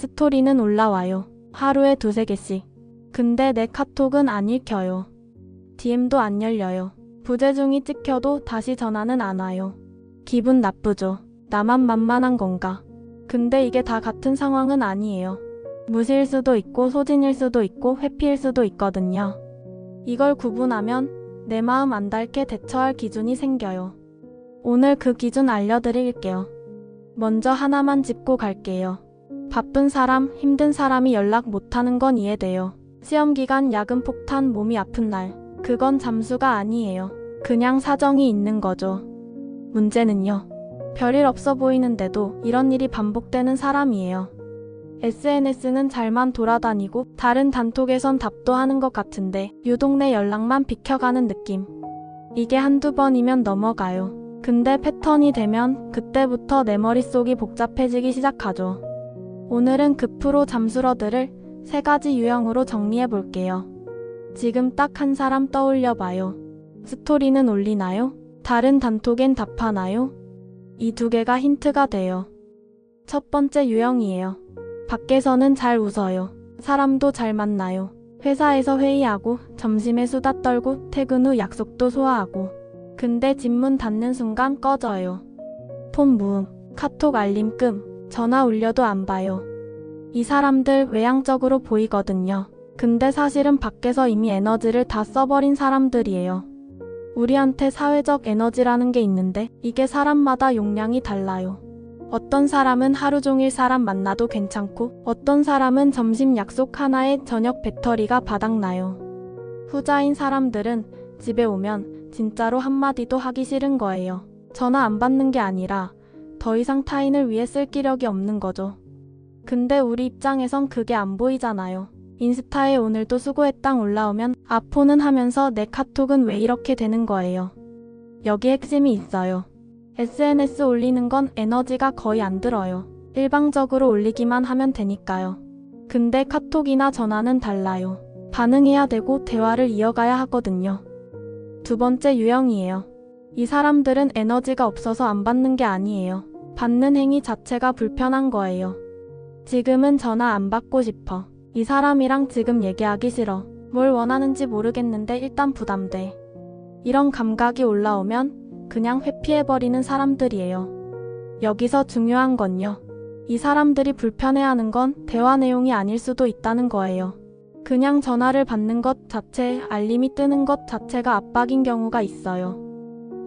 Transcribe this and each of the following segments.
스토리는 올라와요. 하루에 두세 개씩. 근데 내 카톡은 안 읽혀요. DM도 안 열려요. 부재중이 찍혀도 다시 전화는 안 와요. 기분 나쁘죠. 나만 만만한 건가? 근데 이게 다 같은 상황은 아니에요. 무시일 수도 있고 소진일 수도 있고 회피일 수도 있거든요. 이걸 구분하면 내 마음 안 닳게 대처할 기준이 생겨요. 오늘 그 기준 알려드릴게요. 먼저 하나만 짚고 갈게요. 바쁜 사람, 힘든 사람이 연락 못하는 건 이해돼요. 시험기간 야근 폭탄 몸이 아픈 날. 그건 잠수가 아니에요. 그냥 사정이 있는 거죠. 문제는요. 별일 없어 보이는데도 이런 일이 반복되는 사람이에요. SNS는 잘만 돌아다니고 다른 단톡에선 답도 하는 것 같은데 유독 내 연락만 비켜가는 느낌. 이게 한두 번이면 넘어가요. 근데 패턴이 되면 그때부터 내 머릿속이 복잡해지기 시작하죠. 오늘은 그 프로 잠수러들을 3가지 유형으로 정리해 볼게요. 지금 딱 한 사람 떠올려 봐요. 스토리는 올리나요? 다른 단톡엔 답하나요? 이 2개가 힌트가 돼요. 첫 번째 유형이에요. 밖에서는 잘 웃어요. 사람도 잘 만나요. 회사에서 회의하고 점심에 수다 떨고 퇴근 후 약속도 소화하고. 근데 집문 닫는 순간 꺼져요. 폰 무음, 카톡 알림 끔, 전화 울려도 안 봐요. 이 사람들 외향적으로 보이거든요. 근데 사실은 밖에서 이미 에너지를 다 써버린 사람들이에요. 우리한테 사회적 에너지라는 게 있는데 이게 사람마다 용량이 달라요. 어떤 사람은 하루 종일 사람 만나도 괜찮고 어떤 사람은 점심 약속 하나에 저녁 배터리가 바닥나요. 후자인 사람들은 집에 오면 진짜로 한마디도 하기 싫은 거예요. 전화 안 받는 게 아니라 더 이상 타인을 위해 쓸 기력이 없는 거죠. 근데 우리 입장에선 그게 안 보이잖아요. 인스타에 오늘도 수고했당 올라오면 아포는 하면서 내 카톡은 왜 이렇게 되는 거예요. 여기 핵심이 있어요. SNS 올리는 건 에너지가 거의 안 들어요. 일방적으로 올리기만 하면 되니까요. 근데 카톡이나 전화는 달라요. 반응해야 되고 대화를 이어가야 하거든요. 두 번째 유형이에요. 이 사람들은 에너지가 없어서 안 받는 게 아니에요. 받는 행위 자체가 불편한 거예요. 지금은 전화 안 받고 싶어. 이 사람이랑 지금 얘기하기 싫어. 뭘 원하는지 모르겠는데 일단 부담돼. 이런 감각이 올라오면 그냥 회피해버리는 사람들이에요. 여기서 중요한 건요. 이 사람들이 불편해하는 건 대화 내용이 아닐 수도 있다는 거예요. 그냥 전화를 받는 것 자체, 알림이 뜨는 것 자체가 압박인 경우가 있어요.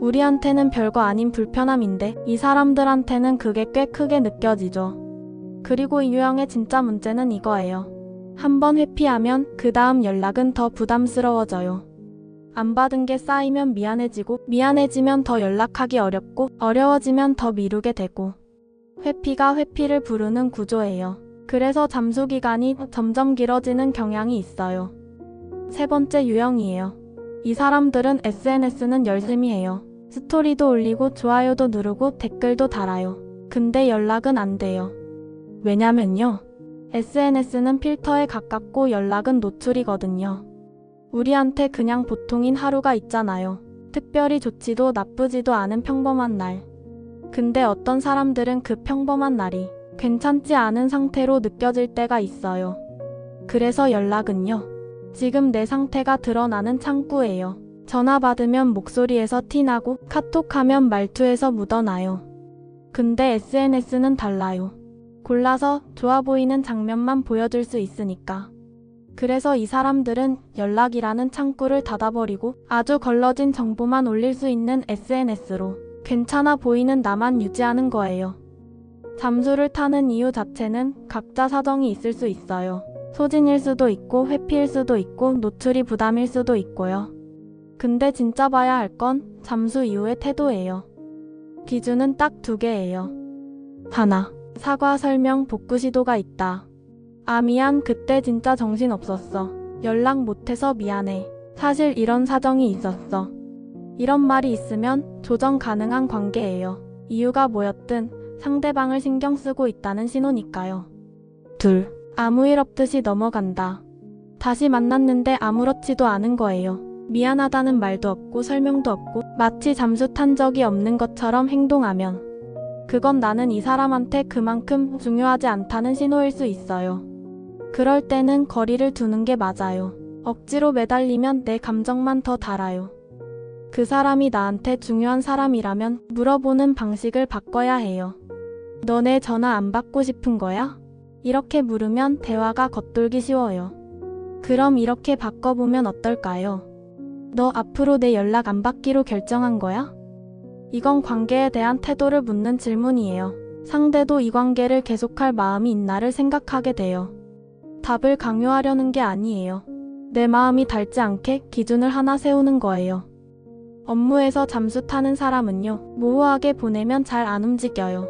우리한테는 별거 아닌 불편함인데 이 사람들한테는 그게 꽤 크게 느껴지죠. 그리고 이 유형의 진짜 문제는 이거예요. 한번 회피하면 그 다음 연락은 더 부담스러워져요. 안 받은 게 쌓이면 미안해지고 미안해지면 더 연락하기 어렵고 어려워지면 더 미루게 되고 회피가 회피를 부르는 구조예요. 그래서 잠수 기간이 점점 길어지는 경향이 있어요. 세 번째 유형이에요. 이 사람들은 SNS는 열심히 해요. 스토리도 올리고 좋아요도 누르고 댓글도 달아요. 근데 연락은 안 돼요. 왜냐면요. SNS는 필터에 가깝고 연락은 노출이거든요. 우리한테 그냥 보통인 하루가 있잖아요. 특별히 좋지도 나쁘지도 않은 평범한 날. 근데 어떤 사람들은 그 평범한 날이 괜찮지 않은 상태로 느껴질 때가 있어요. 그래서 연락은요. 지금 내 상태가 드러나는 창구예요. 전화 받으면 목소리에서 티나고 카톡하면 말투에서 묻어나요. 근데 SNS는 달라요. 골라서 좋아 보이는 장면만 보여줄 수 있으니까. 그래서 이 사람들은 연락이라는 창구를 닫아버리고 아주 걸러진 정보만 올릴 수 있는 SNS로 괜찮아 보이는 나만 유지하는 거예요. 잠수를 타는 이유 자체는 각자 사정이 있을 수 있어요. 소진일 수도 있고 회피일 수도 있고 노출이 부담일 수도 있고요. 근데 진짜 봐야 할 건 잠수 이후의 태도예요. 기준은 딱 2개예요. 하나, 사과 설명 복구 시도가 있다. 아 미안 그때 진짜 정신 없었어. 연락 못해서 미안해. 사실 이런 사정이 있었어. 이런 말이 있으면 조정 가능한 관계예요. 이유가 뭐였든 상대방을 신경 쓰고 있다는 신호니까요. 둘, 아무 일 없듯이 넘어간다. 다시 만났는데 아무렇지도 않은 거예요. 미안하다는 말도 없고 설명도 없고 마치 잠수 탄 적이 없는 것처럼 행동하면 그건 나는 이 사람한테 그만큼 중요하지 않다는 신호일 수 있어요. 그럴 때는 거리를 두는 게 맞아요. 억지로 매달리면 내 감정만 더 달아요. 그 사람이 나한테 중요한 사람이라면 물어보는 방식을 바꿔야 해요. 너네 전화 안 받고 싶은 거야? 이렇게 물으면 대화가 겉돌기 쉬워요. 그럼 이렇게 바꿔보면 어떨까요? 너 앞으로 내 연락 안 받기로 결정한 거야? 이건 관계에 대한 태도를 묻는 질문이에요. 상대도 이 관계를 계속할 마음이 있나를 생각하게 돼요. 답을 강요하려는 게 아니에요. 내 마음이 닳지 않게 기준을 하나 세우는 거예요. 업무에서 잠수 타는 사람은요, 모호하게 보내면 잘 안 움직여요.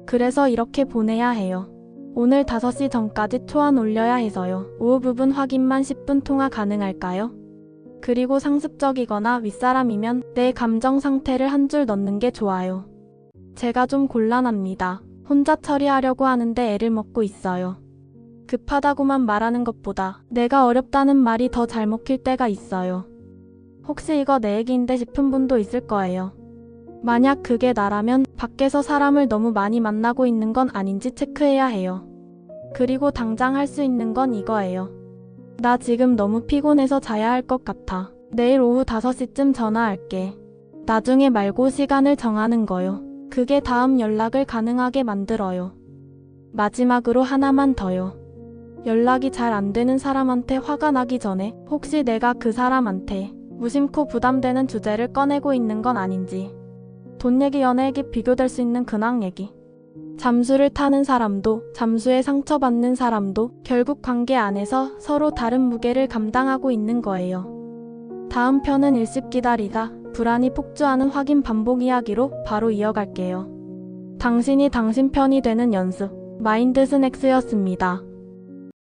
그래서 이렇게 보내야 해요. 오늘 5시 전까지 초안 올려야 해서요. 오후 부분 확인만 10분 통화 가능할까요? 그리고 상습적이거나 윗사람이면 내 감정 상태를 한 줄 넣는 게 좋아요. 제가 좀 곤란합니다. 혼자 처리하려고 하는데 애를 먹고 있어요. 급하다고만 말하는 것보다 내가 어렵다는 말이 더 잘 먹힐 때가 있어요. 혹시 이거 내 얘기인데 싶은 분도 있을 거예요. 만약 그게 나라면 밖에서 사람을 너무 많이 만나고 있는 건 아닌지 체크해야 해요. 그리고 당장 할 수 있는 건 이거예요. 나 지금 너무 피곤해서 자야 할 것 같아. 내일 오후 5시쯤 전화할게. 나중에 말고 시간을 정하는 거요. 그게 다음 연락을 가능하게 만들어요. 마지막으로 하나만 더요. 연락이 잘 안 되는 사람한테 화가 나기 전에 혹시 내가 그 사람한테 무심코 부담되는 주제를 꺼내고 있는 건 아닌지. 돈 얘기, 연애 얘기, 비교될 수 있는 근황 얘기. 잠수를 타는 사람도 잠수에 상처받는 사람도 결국 관계 안에서 서로 다른 무게를 감당하고 있는 거예요. 다음 편은 일십 기다리다 불안이 폭주하는 확인 반복 이야기로 바로 이어갈게요. 당신이 당신 편이 되는 연습 마인드 스낵스였습니다.